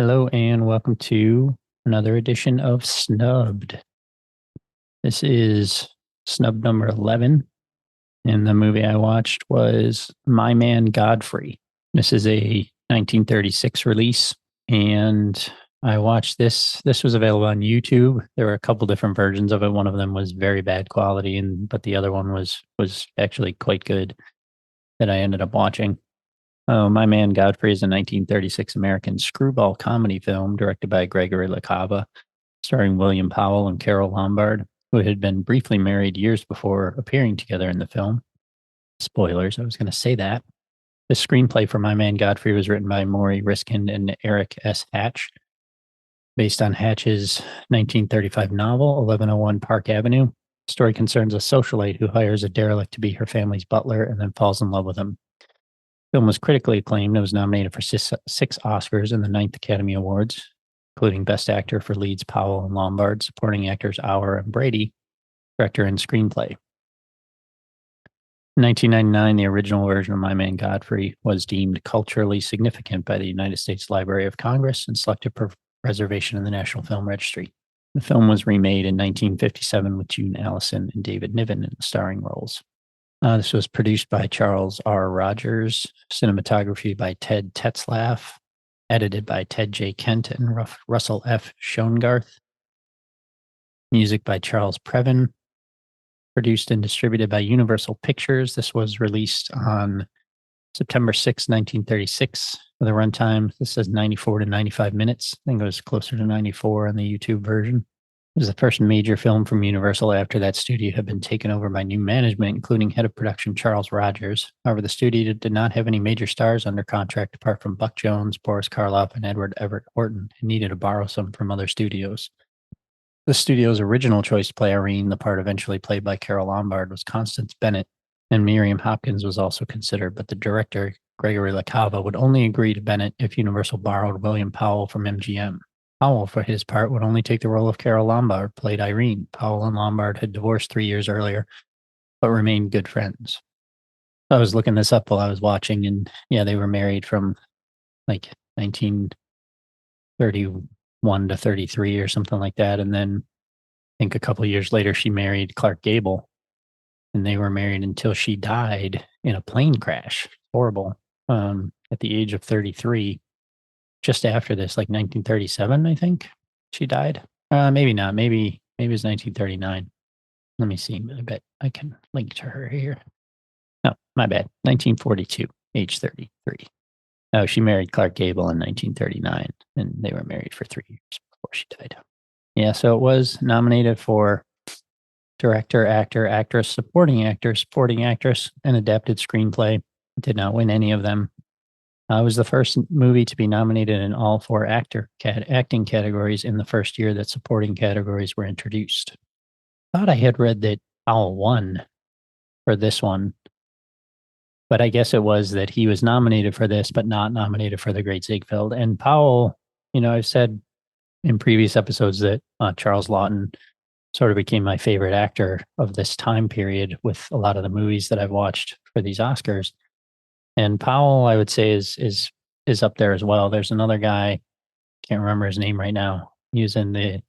Hello and welcome to another edition of Snubbed. This is snub number 11, and the movie I watched was My Man Godfrey. This is a 1936 release, and I watched this. This was available on YouTube. There were a couple different versions of it. One of them was very bad quality, but the other one was actually quite good that I ended up watching. Oh, My Man Godfrey is a 1936 American screwball comedy film directed by Gregory LaCava, starring William Powell and Carol Lombard, who had been briefly married years before appearing together in the film. Spoilers, I was going to say that. The screenplay for My Man Godfrey was written by Maury Riskind and Eric S. Hatch, based on Hatch's 1935 novel, 1101 Park Avenue. The story concerns a socialite who hires a derelict to be her family's butler and then falls in love with him. The film was critically acclaimed and was nominated for six Oscars and the Ninth Academy Awards, including Best Actor for leads Powell and Lombard, supporting actors Auer and Brady, director and screenplay. In 1999, the original version of My Man Godfrey was deemed culturally significant by the United States Library of Congress and selected for preservation in the National Film Registry. The film was remade in 1957 with June Allison and David Niven in the starring roles. This was produced by Charles R. Rogers, cinematography by Ted Tetzlaff, edited by Ted J. Kent and Russell F. Schoengarth, music by Charles Previn, produced and distributed by Universal Pictures. This was released on September 6, 1936, with a runtime. This says 94 to 95 minutes. I think it was closer to 94 on the YouTube version. It was the first major film from Universal after that studio had been taken over by new management, including head of production Charles Rogers. However, the studio did not have any major stars under contract apart from Buck Jones, Boris Karloff, and Edward Everett Horton, and needed to borrow some from other studios. The studio's original choice to play Irene, the part eventually played by Carol Lombard, was Constance Bennett, and Miriam Hopkins was also considered, but the director, Gregory LaCava, would only agree to Bennett if Universal borrowed William Powell from MGM. Powell, for his part, would only take the role of Carol Lombard, played Irene. Powell and Lombard had divorced 3 years earlier, but remained good friends. I was looking this up while I was watching, and yeah, they were married from like 1931 to 33 or something like that. And then I think a couple of years later, she married Clark Gable, and they were married until she died in a plane crash. Horrible. At the age of 33. Just after this, like 1937, I think she died. Maybe not. Maybe it was 1939. Let me see. I bet I can link to her here. No, my bad. 1942, age 33. Oh, she married Clark Gable in 1939, and they were married for 3 years before she died. Yeah, so it was nominated for director, actor, actress, supporting actress, and adapted screenplay. It did not win any of them. It was the first movie to be nominated in all four acting categories in the first year that supporting categories were introduced. I thought I had read that Powell won for this one, but I guess it was that he was nominated for this, but not nominated for The Great Ziegfeld. And Powell, I've said in previous episodes that Charles Lawton sort of became my favorite actor of this time period with a lot of the movies that I've watched for these Oscars. And Powell, I would say, is up there as well. There's another guy, can't remember his name right now. He was in the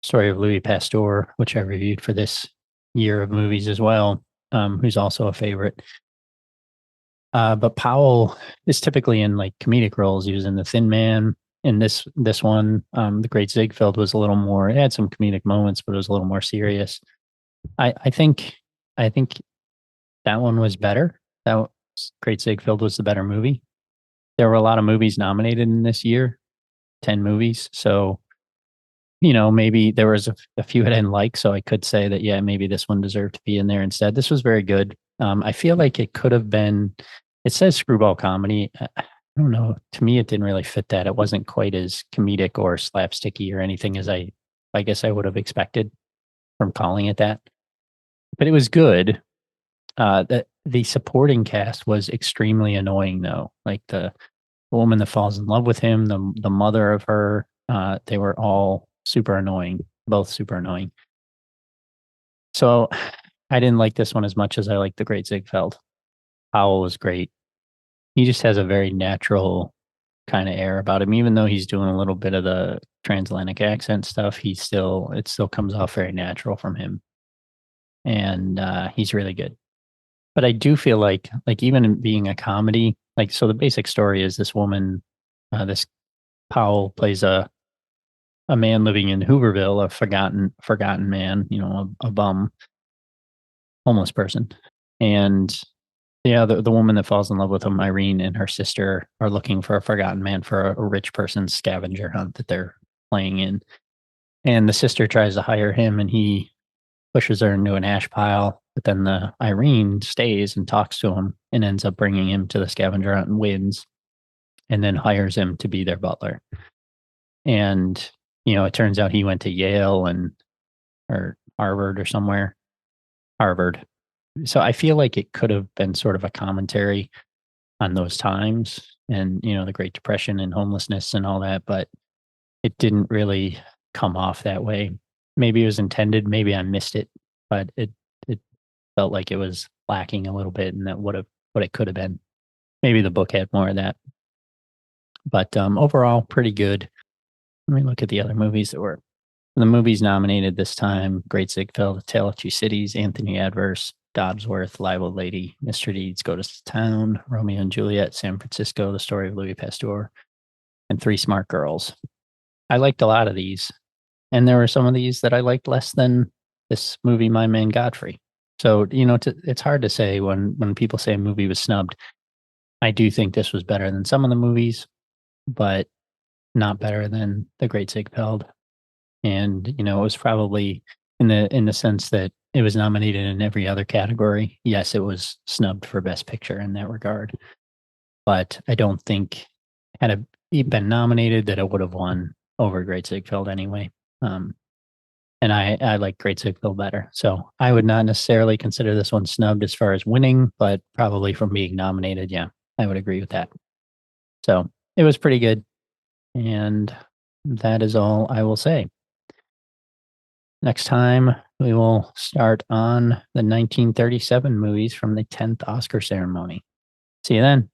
Story of Louis Pasteur, which I reviewed for this year of movies as well, who's also a favorite. But Powell is typically in like comedic roles. He was in The Thin Man. In this one, The Great Ziegfeld was a little more. It had some comedic moments, but it was a little more serious. I think that one was better. That Great Ziegfeld was the better movie. There were a lot of movies nominated in this year, 10 movies. So, maybe there was a few I didn't like. So I could say that, yeah, maybe this one deserved to be in there instead. This was very good. I feel like it could have been, it says screwball comedy. I don't know. To me, it didn't really fit that. It wasn't quite as comedic or slapsticky or anything as I guess I would have expected from calling it that. But it was good. The supporting cast was extremely annoying, though. Like the woman that falls in love with him, the mother of her, they were all super annoying, both super annoying. So I didn't like this one as much as I liked The Great Ziegfeld. Powell was great. He just has a very natural kind of air about him, even though he's doing a little bit of the transatlantic accent stuff. It still comes off very natural from him, and he's really good. But I do feel like even in being a comedy, like so the basic story is this woman, this Powell plays a man living in Hooverville, a forgotten man, a bum, homeless person, and yeah, the woman that falls in love with him, Irene, and her sister are looking for a forgotten man for a rich person's scavenger hunt that they're playing in. And the sister tries to hire him, and he pushes her into an ash pile. But then the Irene stays and talks to him and ends up bringing him to the scavenger hunt and wins, and then hires him to be their butler. And it turns out he went to Yale or Harvard or somewhere. Harvard. So I feel like it could have been sort of a commentary on those times and the Great Depression and homelessness and all that, but it didn't really come off that way. Maybe it was intended, maybe I missed it, but it felt like it was lacking a little bit, and that would have what it could have been. Maybe the book had more of that, but overall, pretty good. Let me look at the other movies that were the movies nominated this time: Great Ziegfeld, A Tale of Two Cities, Anthony Adverse, Dodsworth, Live Old Lady, Mr. Deeds Go to Town, Romeo and Juliet, San Francisco, The Story of Louis Pasteur, and Three Smart Girls. I liked a lot of these, and there were some of these that I liked less than this movie, My Man Godfrey. So it's hard to say when people say a movie was snubbed. I do think this was better than some of the movies, but not better than The Great Ziegfeld. And it was probably in the sense that it was nominated in every other category. Yes, it was snubbed for Best Picture in that regard, but I don't think had it been nominated that it would have won over Great Ziegfeld anyway. And I like Great Ziegfeld better, so I would not necessarily consider this one snubbed as far as winning, but probably from being nominated. Yeah, I would agree with that. So it was pretty good, and that is all I will say. Next time, we will start on the 1937 movies from the 10th Oscar ceremony. See you then.